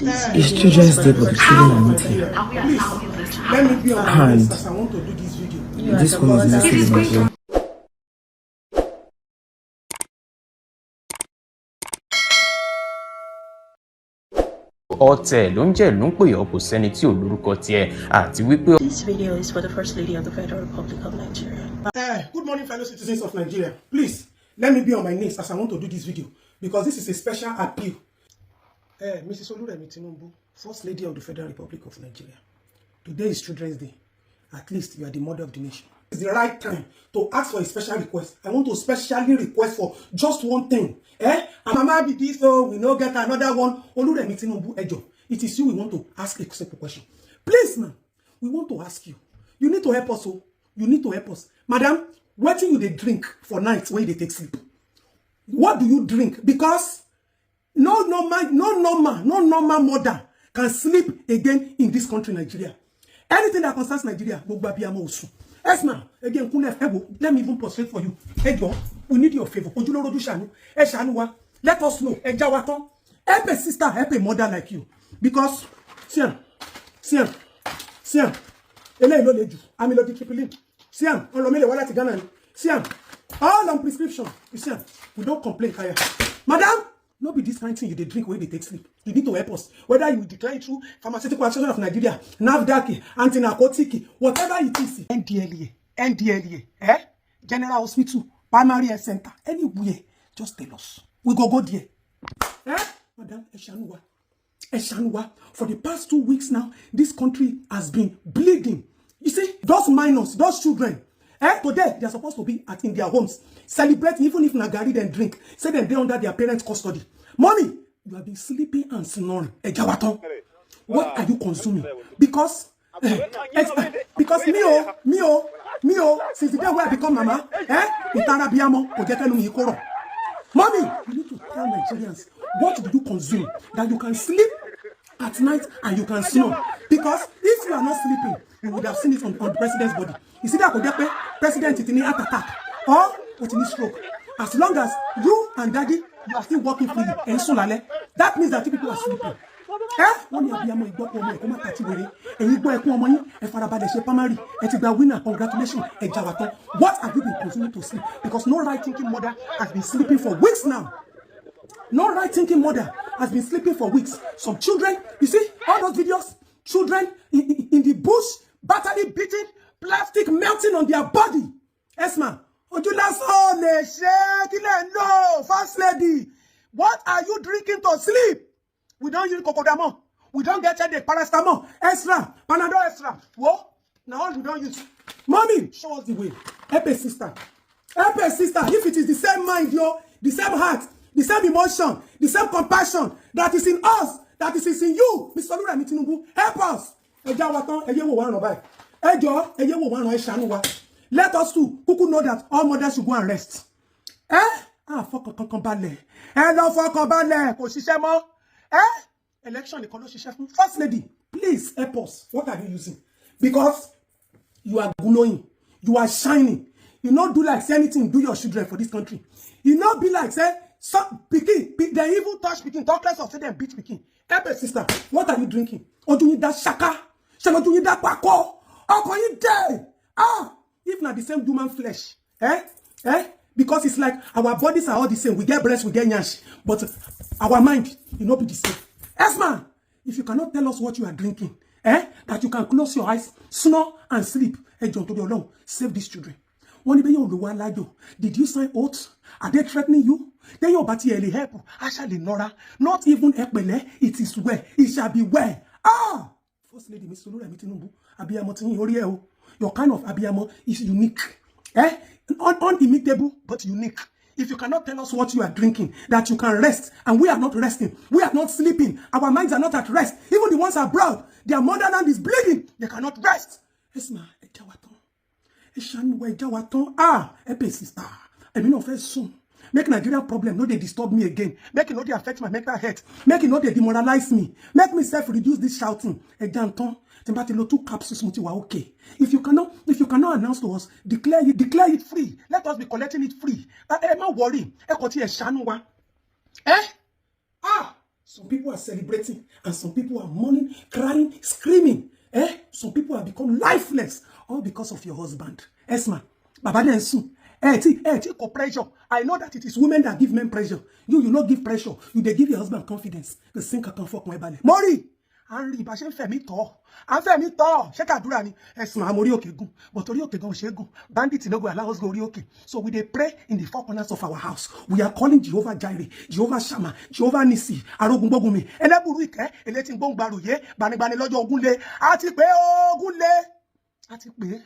It's Children's Day, but the children are not here. Let me be on my list as I want to do this video. This one is necessary. Ọ̀tẹ̀ ló ń jẹ́ ló ń pè ọ́, kò sẹ́ni tí ò lórúkọ tiẹ̀ àti wípé. This video is for the First Lady of the Federal Republic of Nigeria. Good morning, fellow citizens of Nigeria. Please, let me be on my knees as I want to do this video because this is a special appeal. Mrs. Oluremi Tinubu, First Lady of the Federal Republic of Nigeria. Today is Children's Day. At least you are the mother of the nation. It's the right time to ask for a special request. I want to specially request for just one thing. And Mama be this, so we no get another one. Oluremi Tinubu, Ejo. It is you we want to ask a simple question. Please, ma'am, we want to ask you. You need to help us, oh. You need to help us. Madam, what do you they drink for nights when they take sleep? What do you drink? Because no normal mother can sleep again in this country, Nigeria. Anything that concerns Nigeria, yes, ma'am. Again, let me even prostrate for you. We need your favor. Let us know. Help a sister, help a mother like you. Because, I'm all on prescription. You see, we don't complain, Kaya. Madam, no be this kind of thing you they drink when they take sleep. You need to help us. Whether you declare it through Pharmaceutical Association of Nigeria, NAFDAC, anti-narcotic, whatever it is. NDLA, General Hospital, Primary Health Center, anywhere, just tell us. We go there. Madam, Eshanua, for the past 2 weeks now, this country has been bleeding. You see, those minors, those children, today, they are supposed to be in their homes, celebrating, even if Nagari then drink, say them they under their parents' custody. Mommy, you have been sleeping and snoring. What are you consuming? Because me, since the day where I become mama, Mommy, you need to tell Nigerians, what do you consume that you can sleep at night and you can snore? Because if you are not sleeping, you would have seen it on the president's body. You see that president is in heart attack or with a stroke. As long as you and daddy, you are still working freely, and that means that people are sleeping. Congratulations. What have you been consuming to sleep? Because no right thinking mother has been sleeping for weeks now. No right thinking mother has been sleeping for weeks. Some children, you see, all those videos, children in the bush, battery beating, plastic melting on their body. Yes, ma'am. First Lady, what are you drinking to sleep? We don't use cocodamol. We don't get headache, paracetamol, extra, Panadol extra. Whoa, now all we don't use. Mommy, show us the way. Help a sister. Help a sister. If it is the same mind, the same heart, the same emotion, the same compassion that is in us, that is in you, Mr. Oluremi Tinubu, help us. Let us too know that all mothers should go and rest. Election, First Lady, please help us. What are you using? Because you are glowing, you are shining. You not do like say anything, do your children for this country. You not be like say, they even touch Peking, talk less of say them beat Peking. Help a sister, what are you drinking? Or do you need that shaka? Shall do you need that pako? How can you die? If not the same human flesh, because it's like our bodies are all the same. We get breast, we get nyash, but our mind, you not be the same. Yes, man. If you cannot tell us what you are drinking, that you can close your eyes, snore and sleep, John to the alone, save these children. Did you sign oaths? Are they threatening you? Then your body will help. Actually, Nora, not even Ekbele. It is well. It shall be well. First Lady, Mr. Oluremi Tinubu, Abiyamo Tin Oriye. Your kind of Abiyamo is unique. Unimitable, but unique. If you cannot tell us what you are drinking, that you can rest, and we are not resting, we are not sleeping, our minds are not at rest. Even the ones abroad, their motherland is bleeding, they cannot rest. Esma, Epe sister, I mean, first soon. Make Nigerian problem, no they disturb me again. Make it not they affect my mental health. Make it not they demoralize me. Make me self-reduce this shouting. Two capsules okay. If you cannot announce to us, declare it free. Let us be collecting it free. Not worry. Some people are celebrating and some people are mourning, crying, screaming. Some people have become lifeless all because of your husband. Esma, Baba Densu. Pressure. I know that it is women that give men pressure. You not give pressure. You they give your husband confidence. The sink can fuck my belly. Mori! Henry, but she femi to. I femi to. She can do any. Esma, Mori okay go. But Ori okay go, she go. Bandits no go allow us go Ori okay. So we they pray in the four corners of our house. We are calling Jehovah Jireh, Jehovah Shammah, Jehovah Nisi, Arogunbogumi. Eleburuike, eletin bongbaru ye, banibani lojo ogunle. Ati pe ogunle. Ati pe.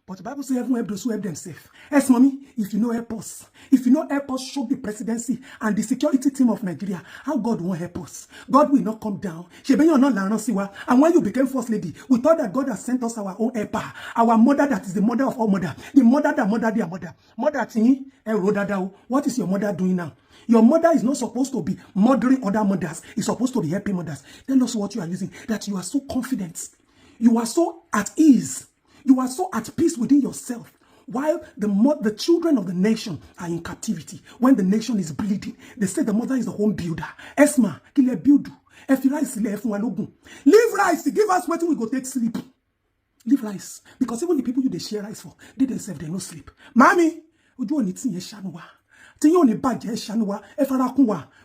But the Bible says everyone help those who help themselves. Yes, mommy, if you know help us. If you know help us show the presidency and the security team of Nigeria, how God won't help us. God will not come down. And when you became first lady, we thought that God has sent us our own helper. Our mother that is the mother of all mother. The mother that mother their mother. What is your mother doing now? Your mother is not supposed to be mothering other mothers. It's supposed to be helping mothers. Tell us what you are using. That you are so confident. You are so at ease. You are so at peace within yourself. While the children of the nation are in captivity, when the nation is bleeding, they say the mother is the home builder. Esma, kile build. Leave rice, give us what we go take sleep. Leave rice. Because even the people you they share rice for, they themselves they no sleep. Mommy, would you want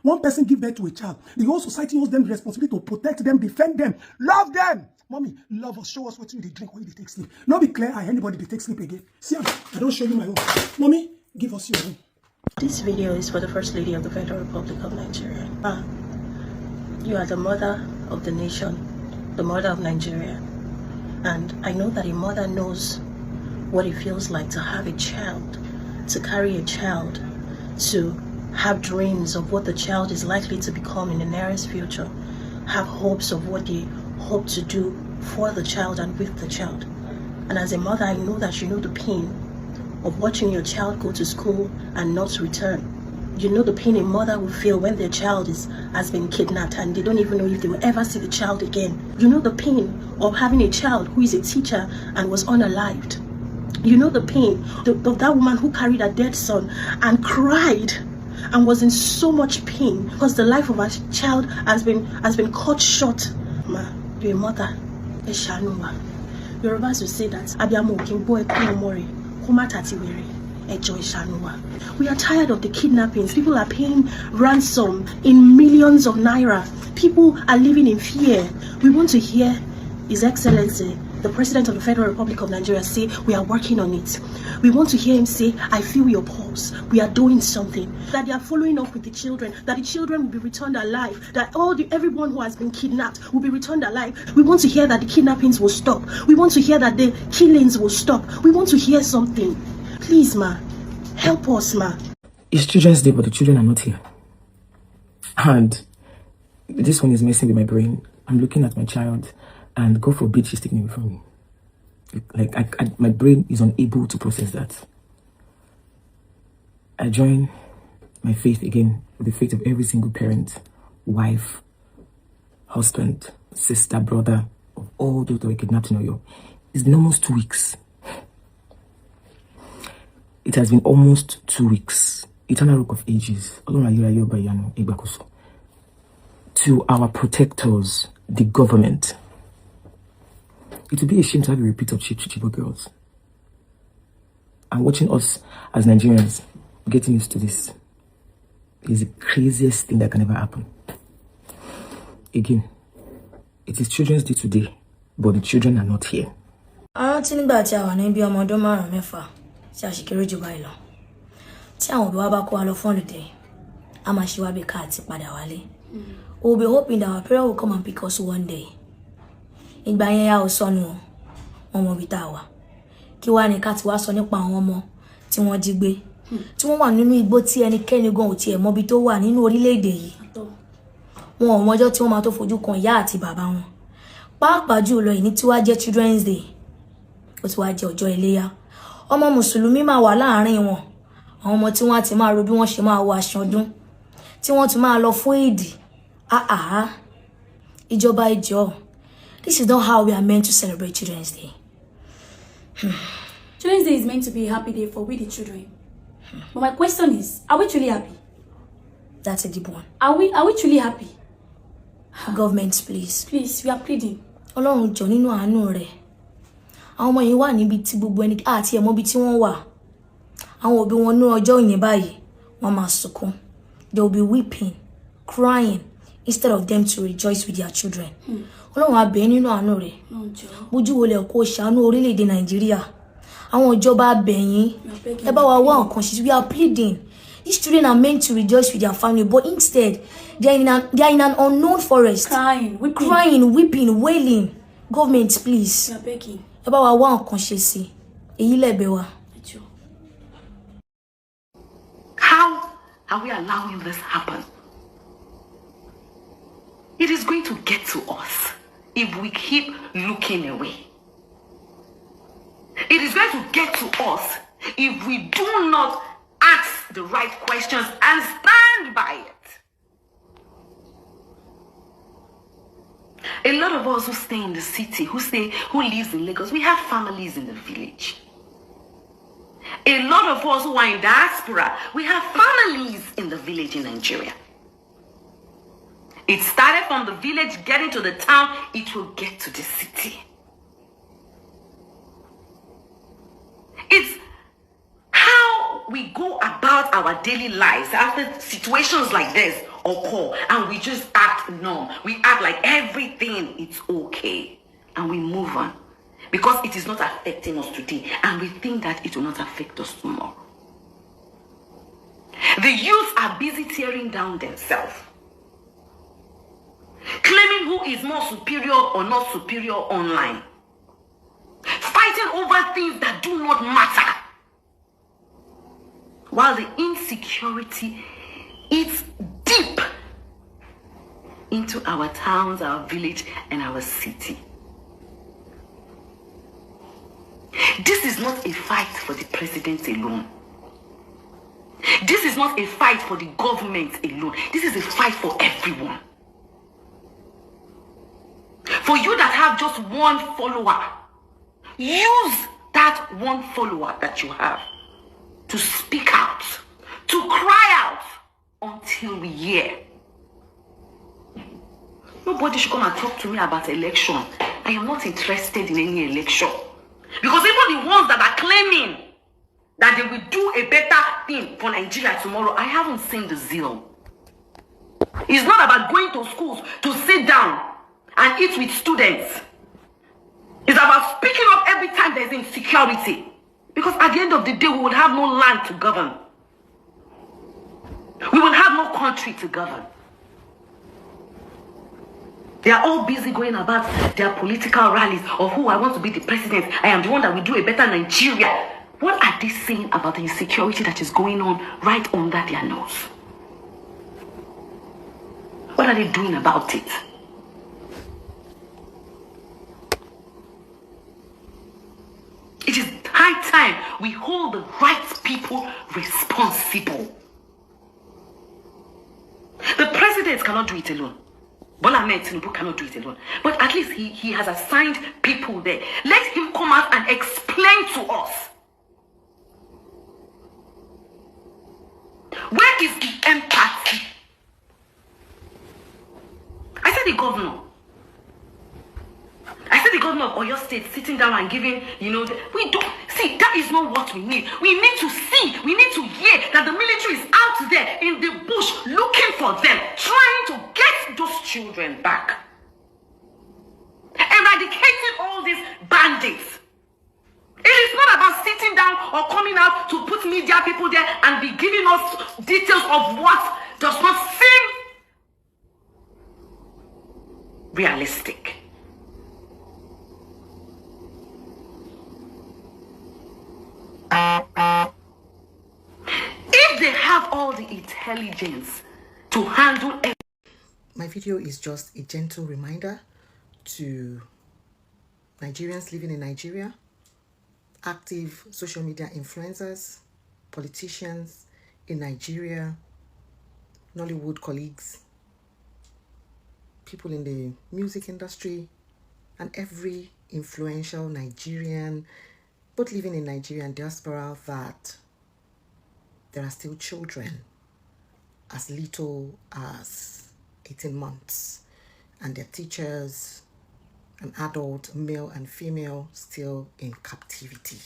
one person give birth to a child. The whole society owes them the responsibility to protect them, defend them, love them. Mommy, love us, show us what you drink when you take sleep. Not be clear, anybody they take sleep again. See, I don't show you my own. Mommy, give us your own. This video is for the First Lady of the Federal Republic of Nigeria. You are the mother of the nation, the mother of Nigeria. And I know that a mother knows what it feels like to have a child, to carry a child, to have dreams of what the child is likely to become in the nearest future, have hopes of what they hope to do for the child and with the child. And as a mother, I know that you know the pain of watching your child go to school and not return. You know the pain a mother will feel when their child has been kidnapped and they don't even know if they will ever see the child again. You know the pain of having a child who is a teacher and was unalived. You know the pain of that woman who carried a dead son and cried and was in so much pain because the life of her child has been cut short. Ma, you're a mother. Eshanuwa. Yorubas will say that Abiamo Kimbo Ekumori, Kumatatiwere, Ejo Eshanuwa. We are tired of the kidnappings. People are paying ransom in millions of naira. People are living in fear. We want to hear His Excellency, the President of the Federal Republic of Nigeria, say we are working on it. We want to hear him say, I feel your pulse. We are doing something. That they are following up with the children. That the children will be returned alive. That everyone who has been kidnapped will be returned alive. We want to hear that the kidnappings will stop. We want to hear that the killings will stop. We want to hear something. Please, ma, help us, ma. It's Children's Day, but the children are not here. And this one is messing with my brain. I'm looking at my child, and God forbid she's taking away from me. Like, my brain is unable to process that. I join my faith again with the faith of every single parent, wife, husband, sister, brother, of all those that were kidnapped in Oyo. It's been almost 2 weeks. It has been almost 2 weeks. Eternal Rock of Ages. To our protectors, the government. It would be a shame to have a repeat of Chibok girls. And watching us as Nigerians getting used to this is the craziest thing that can ever happen. Again, it is Children's Day today, but the children are not here. I think that I want to be a mother mefa. She can read you by law. Tian will be able to go holiday. Ama she will be cat padawale. We'll be hoping that our prayer will come and pick us one day. Ìgbà yẹn ya ò sọnù ọmọ bí tá wà kí wá ní ká ti wá sọ nípa àwọn ọmọ tí wọ́n jí gbé tí wọ́n wà nínú igbó tí ẹnikẹ́ni gan ò tiẹ̀ mọ̀ bí tó wà nínú orílẹ̀-èdè yìí wọn ò mọjọ́ tí wọ́n máa tó fojú kan ìyá àti bàbá wọn pàápàá jùlọ ìní tí wá jẹ́ Children's Day ó ti wá jẹ́ ọjọ́ iléyá ọmọ mùsùlùmí máa wà láàárín wọn àwọn ọmọ tí wọ́n á ti máa ro bí wọ́n ṣe máa wọ aṣọ ọdún tí wọ́n ti máa lọ fún ìdí ìjọba ìjọ. This is not how we are meant to celebrate Children's Day. Children's Day is meant to be a happy day for we the children. But my question is, are we truly happy? That's a deep one. Are we truly happy? Government, please. Please, we are pleading. Ọlọ́run jọ̀ọ́ nínú àánú rẹ̀. Àwọn ọmọ yìí wà níbi tí gbogbo ẹni àti ẹ̀mọ́ bí tí wọ́n wà. Àwọn òbí wọn ní ọjọ́ ìyẹn báyìí, wọ́n máa sunkún. They will be weeping, crying, instead of them to rejoice with their children. Ọlọ́run á bẹ̀ nínú àánú rẹ̀. Bójú wo lẹ̀ kó ṣàánú orílẹ̀-èdè Nàìjíríà. Àwọn ìjọba abẹ̀yìn, ẹ bá wa wá nǹkan ṣe. We are pleading. These children are meant to rejoice with their family, but instead, they are in an unknown forest. Crying, weeping, wailing. Government, please. We are begging. Ẹ bá wa wá nǹkan ṣe sí. Èyí lẹ̀bẹ̀ wa. How are we allowing this happen? It is going to get to us if we keep looking away. It is going to get to us if we do not ask the right questions and stand by it. A lot of us who stay in the city, who live in Lagos, we have families in the village. A lot of us who are in diaspora, we have families in the village in Nigeria. It started from the village, getting to the town, it will get to the city. It's how we go about our daily lives after situations like this occur, and we just act numb. We act like everything is okay, and we move on because it is not affecting us today, and we think that it will not affect us tomorrow. The youth are busy tearing down themselves, claiming who is more superior or not superior online, fighting over things that do not matter, while the insecurity is deep into our towns, our village, and our city. This is not a fight for the president alone. This is not a fight for the government alone. This is a fight for everyone. For you that have just one follower, use that one follower that you have to speak out, to cry out until we hear. Nobody should come and talk to me about election. I am not interested in any election. Because even the ones that are claiming that they will do a better thing for Nigeria tomorrow, I haven't seen the zeal. It's not about going to schools to sit down and eat with students. It's about speaking up every time there's insecurity. Because at the end of the day, we will have no land to govern. We will have no country to govern. They are all busy going about their political rallies of who I want to be the president. I am the one that will do a better Nigeria. What are they saying about the insecurity that is going on right under their nose? What are they doing about it? It is high time we hold the right people responsible. The president cannot do it alone. Bola Ahmed Tinubu cannot do it alone. But at least he has assigned people there. Let him come out and explain to us. Where is the empathy? I said the governor of Oyo State sitting down and giving, we don't see, that is not what we need. We need to see, we need to hear that the military is out there in the bush looking for them, trying to get those children back. Eradicating all these bandits. It is not about sitting down or coming out to put media people there and be giving us details of what does not seem realistic. If they have all the intelligence to handle everything. My video is just a gentle reminder to Nigerians living in Nigeria, active social media influencers, politicians in Nigeria, Nollywood colleagues, people in the music industry, and every influential Nigerian, both living in Nigeria and diaspora, that there are still children as little as 18 months and their teachers, an adult, male and female, still in captivity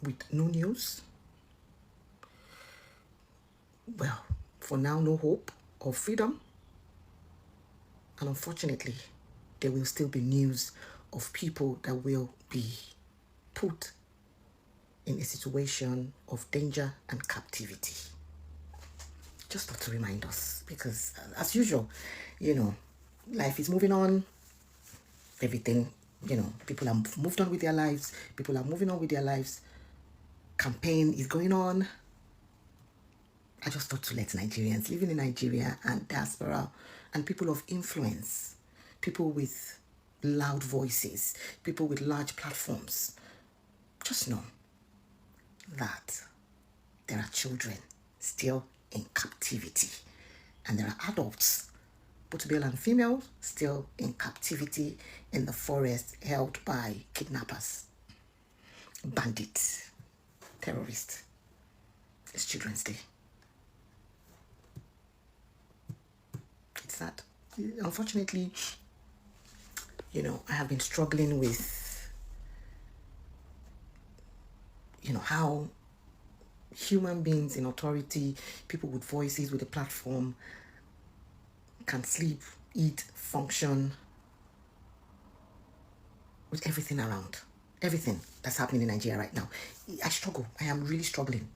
with no news. Well, for now, no hope of freedom. And unfortunately, there will still be news of people that will be put in a situation of danger and captivity. Just thought to remind us, because as usual, life is moving on. Everything, people have moved on with their lives. People are moving on with their lives. Campaign is going on. I just thought to let Nigerians living in Nigeria and diaspora and people of influence, people with loud voices, people with large platforms, just know that there are children still in captivity and there are adults, both male and female, still in captivity in the forest held by kidnappers, bandits, terrorists. It's Children's Day. It's sad. Unfortunately, I have been struggling with, how human beings in authority, people with voices, with a platform, can sleep, eat, function with everything around. Everything that's happening in Nigeria right now. I struggle. I am really struggling.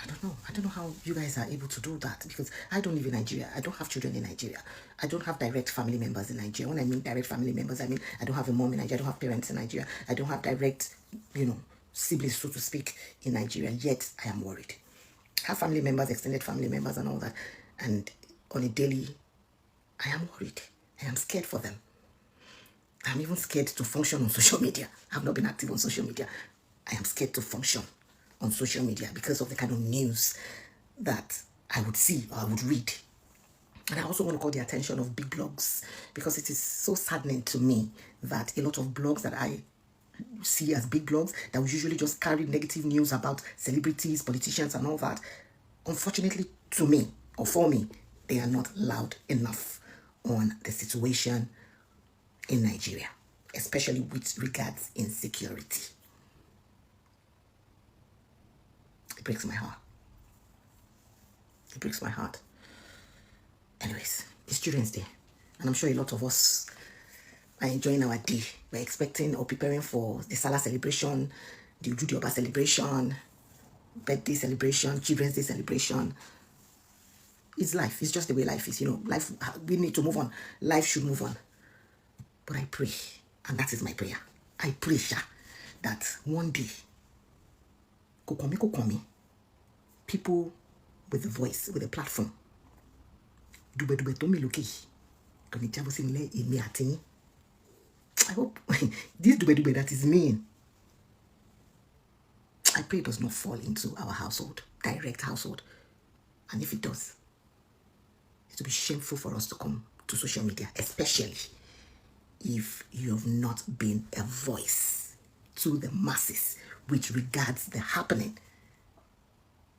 I don't know how you guys are able to do that, because I don't live in Nigeria. I don't have children in Nigeria. I don't have direct family members in Nigeria. When I mean direct family members, I mean I don't have a mom in Nigeria. I don't have parents in Nigeria. I don't have direct, siblings, so to speak, in Nigeria. Yet I am worried. I have family members, extended family members and all that. And on a daily, I am worried. I am scared for them. I'm even scared to function on social media. I've not been active on social media. I am scared to function on social media because of the kind of news that I would see or I would read. And I also want to call the attention of big blogs, because it is so saddening to me that a lot of blogs that I see as big blogs that will usually just carry negative news about celebrities, politicians and all that, unfortunately to me, or for me, they are not loud enough on the situation in Nigeria, especially with regards insecurity. It breaks my heart. It breaks my heart. Anyways, it's Children's Day, and I'm sure a lot of us are enjoying our day. We're expecting or preparing for the Salah celebration, the Yoruba celebration, birthday celebration, Children's Day celebration. It's life. It's just the way life is. Life, we need to move on. Life should move on. But I pray, and that is my prayer. I pray, that one day, kokomi, people with a voice, with a platform, I hope this dube that is mean, I pray it does not fall into our household, direct household. And if it does, it will be shameful for us to come to social media, especially if you have not been a voice to the masses with regards the happening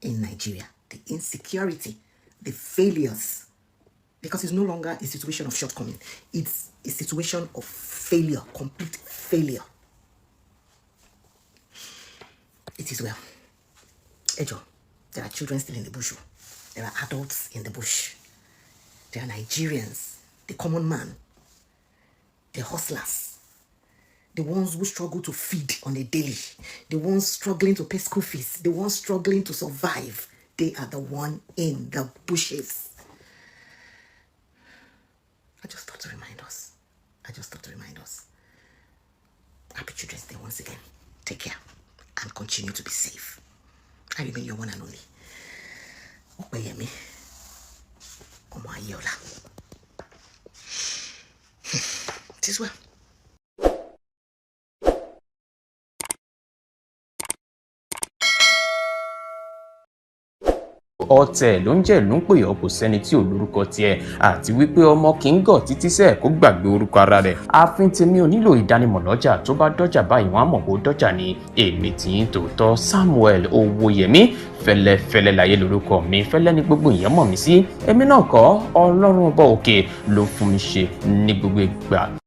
in Nigeria, the insecurity, the failures, because it's no longer a situation of shortcoming. It's a situation of failure, complete failure. It is well. Ejo, there are children still in the bush. There are adults in the bush. There are Nigerians, the common man, the hustlers, the ones who struggle to feed on a daily, the ones struggling to pay school fees, the ones struggling to survive. They are the one in the bushes. I just thought to remind us. Happy Children's Day once again. Take care and continue to be safe. I remain your one and only. Opeyemi Omo Ayeola. It is well. ọ̀tẹ̀ ló ń jẹ́ ìlú ń pè ọ́ kò sẹ́ni tí ò lórúkọ tiẹ̀ àti wípé ọmọ kì í gọ̀ títí sẹ́ẹ̀ kó gbàgbé orúkọ ara rẹ̀. ààfin tèmi ò nílò ìdánimọ̀ lọ́jà, tó bá dọ́jà báyìí wọ́n á mọ̀ bó dọ́jà ni. èmi tí ń tòótọ́ Samuel Owóyẹmí, fẹ́lẹ́fẹ́lẹ́ láyé lórúkọ mi, fẹ́lẹ́ ní gbogbo èèyàn mọ̀ mí sí. èmi náà kọ́, Ọlọ́run ọba òkè ló fún mi ṣe ní gbogbo ìgbà.